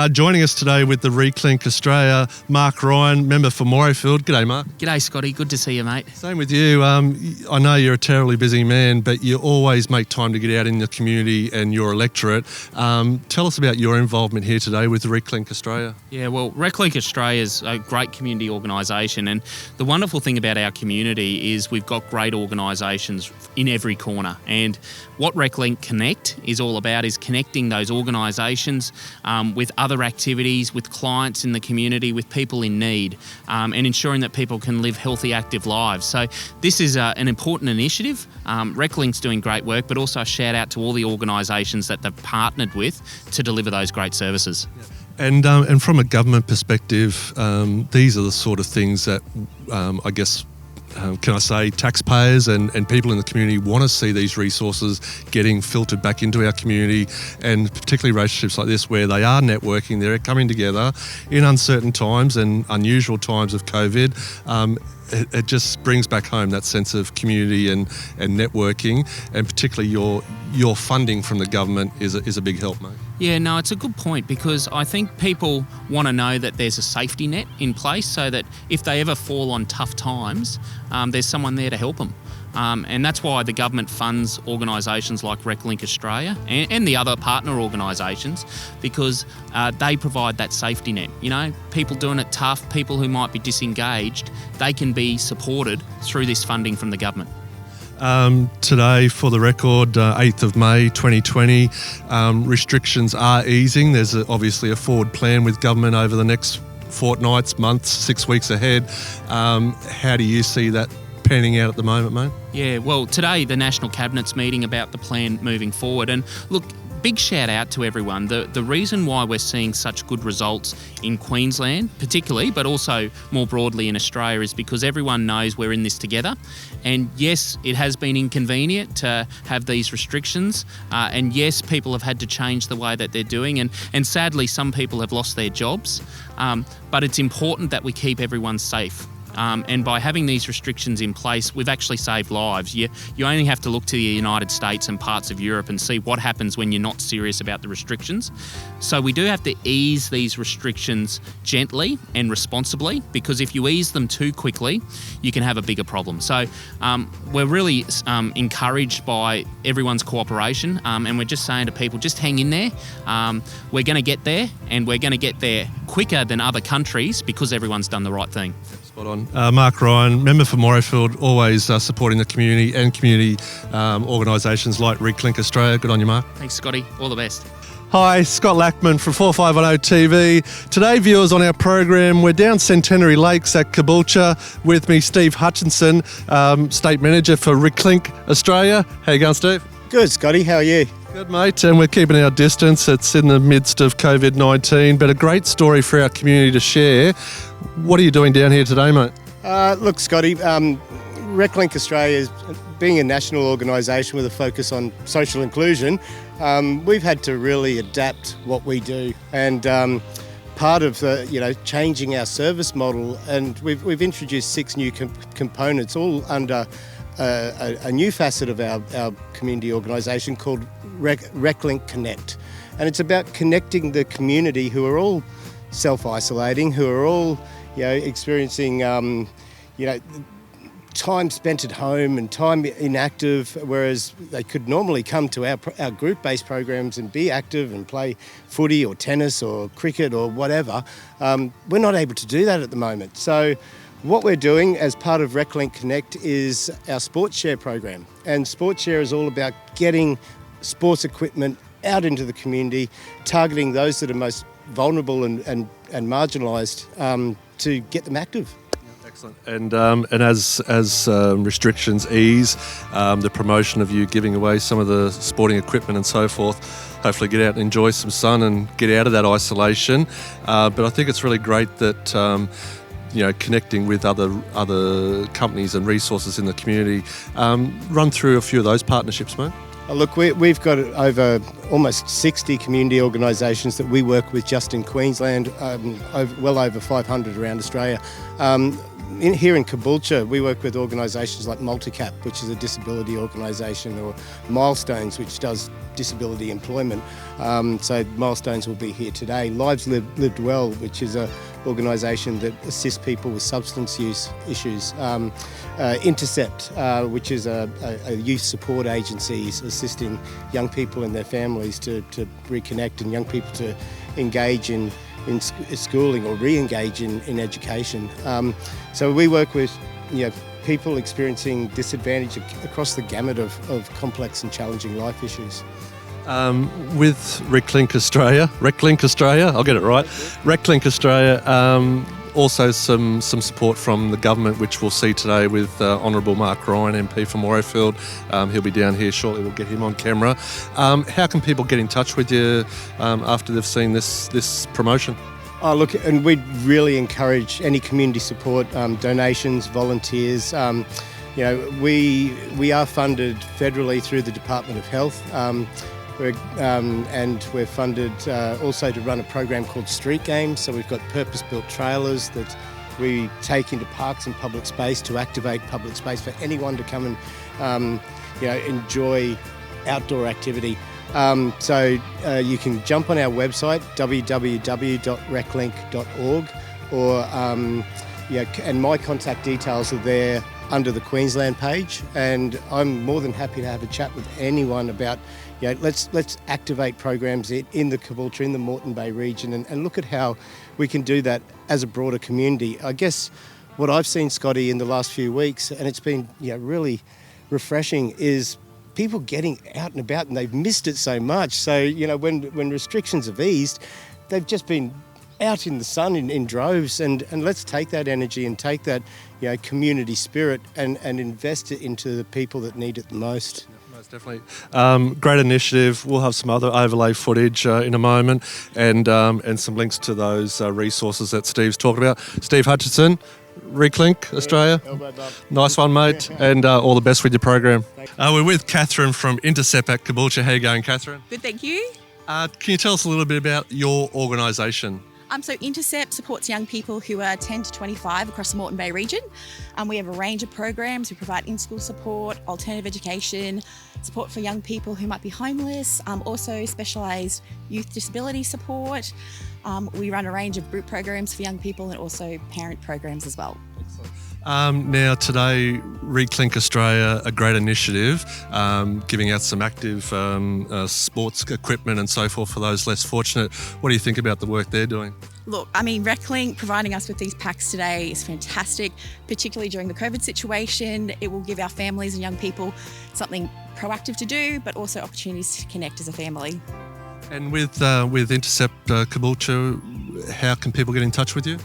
Joining us today with the Reclink Australia, Mark Ryan, member for Morayfield. G'day, Mark. G'day, Scotty. Good to see you, mate. Same with you. I know you're a terribly busy man, but you always make time to get out in the community and your electorate. Tell us about your involvement here today with Reclink Australia. Yeah, well, Reclink Australia is a great community organisation, and the wonderful thing about our community is we've got great organisations in every corner. And what Reclink Connect is all about is connecting those organisations with other activities, with clients in the community, with people in need, and ensuring that people can live healthy, active lives. So this is an important initiative. Reclink's doing great work, but also a shout out to all the organisations that they've partnered with to deliver those great services. Yeah. And from a government perspective, these are the sort of things that I guess can I say taxpayers and people in the community want to see these resources getting filtered back into our community, and particularly relationships like this where they are networking, they're coming together in uncertain times and unusual times of COVID. It just brings back home that sense of community and networking, and particularly your funding from the government is a big help, mate. Yeah, no, it's a good point, because I think people want to know that there's a safety net in place so that if they ever fall on tough times, there's someone there to help them. And that's why the government funds organisations like Reclink Australia and the other partner organisations, because they provide that safety net. You know, people doing it tough, people who might be disengaged, they can be supported through this funding from the government. Today, for the record, 8th of May 2020, restrictions are easing. There's obviously a forward plan with government over the next fortnights, months, 6 weeks ahead. How do you see that panning out at the moment, mate? Yeah, well, today the National Cabinet's meeting about the plan moving forward. And look, big shout out to everyone. The reason why we're seeing such good results in Queensland particularly, but also more broadly in Australia, is because everyone knows we're in this together. And yes, it has been inconvenient to have these restrictions, and yes, people have had to change the way that they're doing, and sadly some people have lost their jobs, but it's important that we keep everyone safe. And by having these restrictions in place, we've actually saved lives. You only have to look to the United States and parts of Europe and see what happens when you're not serious about the restrictions. So we do have to ease these restrictions gently and responsibly, because if you ease them too quickly, you can have a bigger problem. So we're really encouraged by everyone's cooperation, and we're just saying to people, just hang in there. We're going to get there, and we're going to get there quicker than other countries because everyone's done the right thing. Spot on. Mark Ryan, member for Morayfield, always supporting the community and community organisations like Reclink Australia. Good on you, Mark. Thanks, Scotty. All the best. Hi, Scott Lackman from 4510 TV. Today, viewers, on our program, we're down Centenary Lakes at Caboolture. With me, Steve Hutchinson, State Manager for Reclink Australia. How you going, Steve? Good, Scotty. How are you? Good, mate, and we're keeping our distance. It's in the midst of COVID-19, but a great story for our community to share. What are you doing down here today, mate? Look, Scotty, Reclink Australia, being a national organisation with a focus on social inclusion, we've had to really adapt what we do, and part of changing our service model, and we've introduced 6 new components, all under a new facet of our community organisation called Reclink Connect, and it's about connecting the community who are all self-isolating, who are all experiencing time spent at home and time inactive, whereas they could normally come to our group-based programs and be active and play footy or tennis or cricket or whatever. We're not able to do that at the moment. So what we're doing as part of Reclink Connect is our Sports Share program. And Sports Share is all about getting sports equipment out into the community, targeting those that are most vulnerable and marginalised to get them active. Excellent. And as restrictions ease, the promotion of you giving away some of the sporting equipment and so forth, hopefully get out and enjoy some sun and get out of that isolation. But I think it's really great that connecting with other companies and resources in the community. Run through a few of those partnerships, mate. Look, we've got over almost 60 community organisations that we work with just in Queensland, well over 500 around Australia. here in Caboolture, we work with organisations like Multicap, which is a disability organisation, or Milestones, which does disability employment. So Milestones will be here today. Lives Lived Well, which is an organisation that assists people with substance use issues. Intercept, which is a youth support agency assisting young people and their families to reconnect, and young people to engage in schooling or re-engage in education. So we work with people experiencing disadvantage across the gamut of complex and challenging life issues. With Reclink Australia, I'll get it right. Reclink Australia, also some support from the government, which we'll see today with Honourable Mark Ryan, MP for Morayfield. He'll be down here shortly. We'll get him on camera. How can people get in touch with you after they've seen this promotion? Oh, look, and we'd really encourage any community support, donations, volunteers. We are funded federally through the Department of Health. And we're funded also to run a program called Street Games. So we've got purpose-built trailers that we take into parks and public space to activate public space for anyone to come and enjoy outdoor activity. So you can jump on our website, www.reclink.org, and my contact details are there under the Queensland page, and I'm more than happy to have a chat with anyone about, let's activate programs in the Caboolture, in the Moreton Bay region, and look at how we can do that as a broader community. I guess what I've seen, Scotty, in the last few weeks, and it's been really refreshing, is people getting out and about, and they've missed it so much. So, when restrictions have eased, they've just been out in the sun in droves, and let's take that energy and take that community spirit and invest it into the people that need it the most. Most definitely. Great initiative. We'll have some other overlay footage in a moment, and some links to those resources that Steve's talking about. Steve Hutchinson, Reclink Australia. Nice one, mate, and all the best with your program. We're with Catherine from Intercept at Caboolture. How are you going, Catherine? Good, thank you. Can you tell us a little bit about your organisation? So Intercept supports young people who are 10 to 25 across the Moreton Bay region. We have a range of programs. We provide in-school support, alternative education, support for young people who might be homeless, also specialised youth disability support. We run a range of group programs for young people and also parent programs as well. Now today, Reclink Australia, a great initiative, giving out some active sports equipment and so forth for those less fortunate. What do you think about the work they're doing? Look, Reclink providing us with these packs today is fantastic, particularly during the COVID situation. It will give our families and young people something proactive to do, but also opportunities to connect as a family. And with Intercept Caboolture, how can people get in touch with you?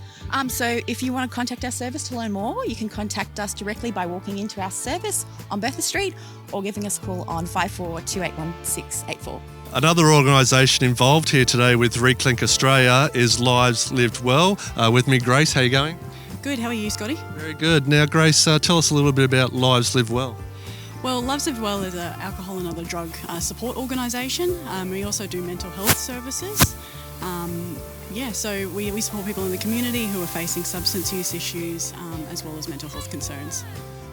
So if you want to contact our service to learn more, you can contact us directly by walking into our service on Bertha Street or giving us a call on 54281684. Another organisation involved here today with Reclink Australia is Lives Lived Well. With me, Grace. How are you going? Good. How are you, Scotty? Very good. Now, Grace, tell us a little bit about Lives Lived Well. Well, Lives Lived Well is an alcohol and other drug support organisation. We also do mental health services. So we support people in the community who are facing substance use issues as well as mental health concerns.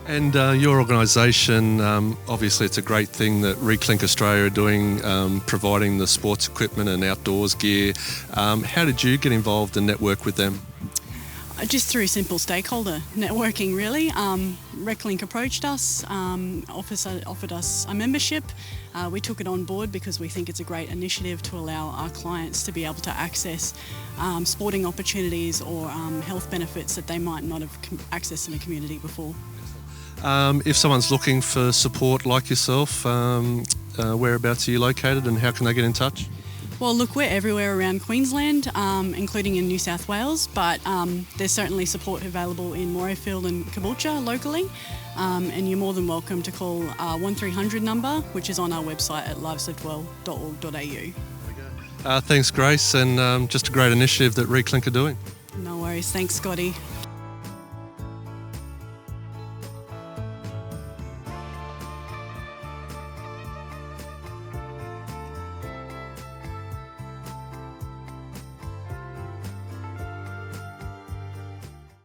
And your organisation, obviously it's a great thing that Reclink Australia are doing, providing the sports equipment and outdoors gear. How did you get involved and network with them? Just through simple stakeholder networking, really. Reclink approached us, offered us a membership. We took it on board because we think it's a great initiative to allow our clients to be able to access sporting opportunities or health benefits that they might not have accessed in a community before. If someone's looking for support like yourself, whereabouts are you located and how can they get in touch? Well, look, we're everywhere around Queensland, including in New South Wales, but there's certainly support available in Morayfield and Caboolture locally, and you're more than welcome to call our 1300 number, which is on our website at liveslivedwell.org.au. Thanks, Grace, and just a great initiative that Reclink are doing. No worries. Thanks, Scotty.